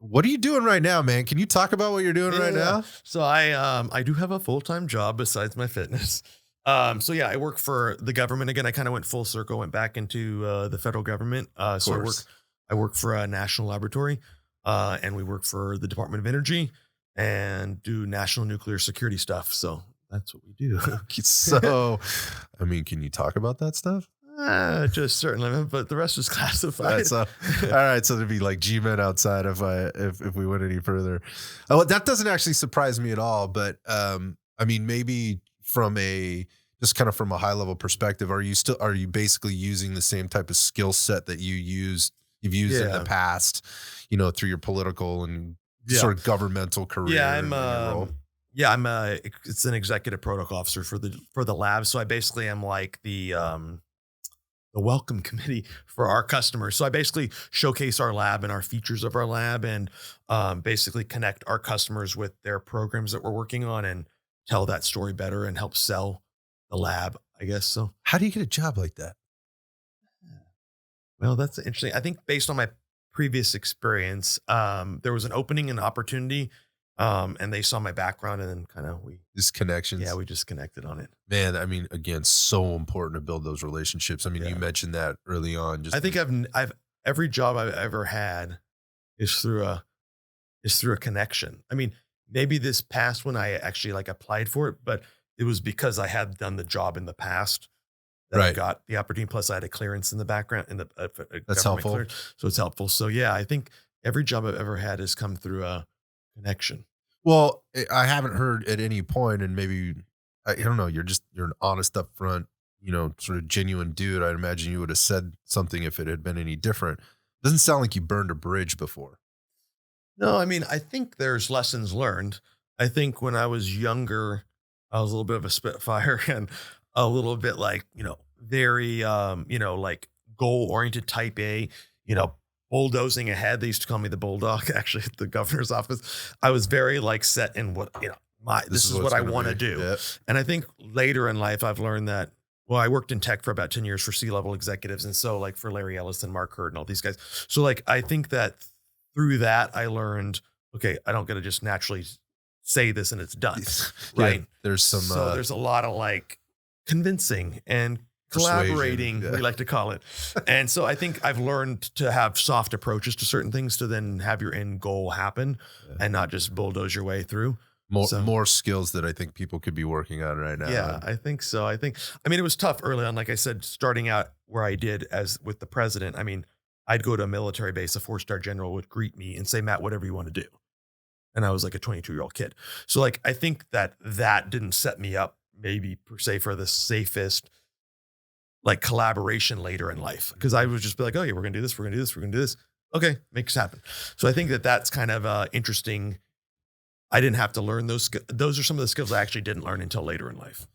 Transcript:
What are you doing right now, man? Can you talk about what you're doing right now? So I do have a full-time job besides my fitness. So yeah, I work for the government again. I kind of went full circle, went back into the federal government. Of So course. I work for a national laboratory, and we work for the Department of Energy and do national nuclear security stuff. So that's what we do. So, I mean, can you talk about that stuff? Just certain limit, but the rest is classified. So, all right. So there'd be like G-Men outside if we went any further. Oh, that doesn't actually surprise me at all. But I mean, maybe from a just kind of from a high level perspective, are you basically using the same type of skill set that you've used in the past, through your political and sort of governmental career? Yeah, and your role? it's an executive protocol officer for the lab. So I basically am like the welcome committee for our customers. So I basically showcase our lab and our features of our lab and basically connect our customers with their programs that we're working on and tell that story better and help sell the lab, I guess. So, How do you get a job like that? well, that's interesting. I think based on my previous experience, there was an opening and opportunity, and they saw my background and then kind of Just connections. we just connected on it. Man, I mean, again, so important to build those relationships. I mean, you Yeah. mentioned that early on. Just I think I've every job I've ever had is through a connection. I mean, maybe this past one I actually like applied for it, but it was because I had done the job in the past that I Right. got the opportunity. Plus, I had a clearance in the background in the That's government helpful. clearance, so it's helpful. So yeah, I think every job I've ever had has come through a connection. Well, I haven't heard at any point, and maybe I don't know. You're an honest, upfront, sort of genuine dude. I'd imagine you would have said something if it had been any different. Doesn't sound like you burned a bridge before. No, I mean, I think there's lessons learned. I think when I was younger, I was a little bit of a spitfire and a little bit like, very, like goal oriented type A, bulldozing ahead. They used to call me the bulldog actually at the governor's office. I was very like set in what, this is what's what I gonna want to be. do. Yeah. And I think later in life, I've learned that, well, I worked in tech for about 10 years for C-level executives. And so like for Larry Ellis and Mark Hurd and all these guys. So like, I think that through that, I learned, okay, I don't get to just naturally say this and it's done. Yeah, Right. there's some So there's a lot of like convincing and Persuasion, collaborating, yeah. we like to call it. And so I think I've learned to have soft approaches to certain things to then have your end goal happen and not just bulldoze your way through. more skills that I think people could be working on right now. Yeah, I think so. I mean, it was tough early on. Like I said, starting out where I did as with the president, I mean, I'd go to a military base, a 4-star general would greet me and say, Matt, whatever you want to do. And I was like a 22-year-old kid. So like, I think that didn't set me up maybe per se for the safest like collaboration later in life. Cause I would just be like, oh yeah, we're going to do this. We're going to do this. We're going to do this. Okay. Makes it happen. So I think that that's kind of interesting. I didn't have to learn those. Those are some of the skills I actually didn't learn until later in life.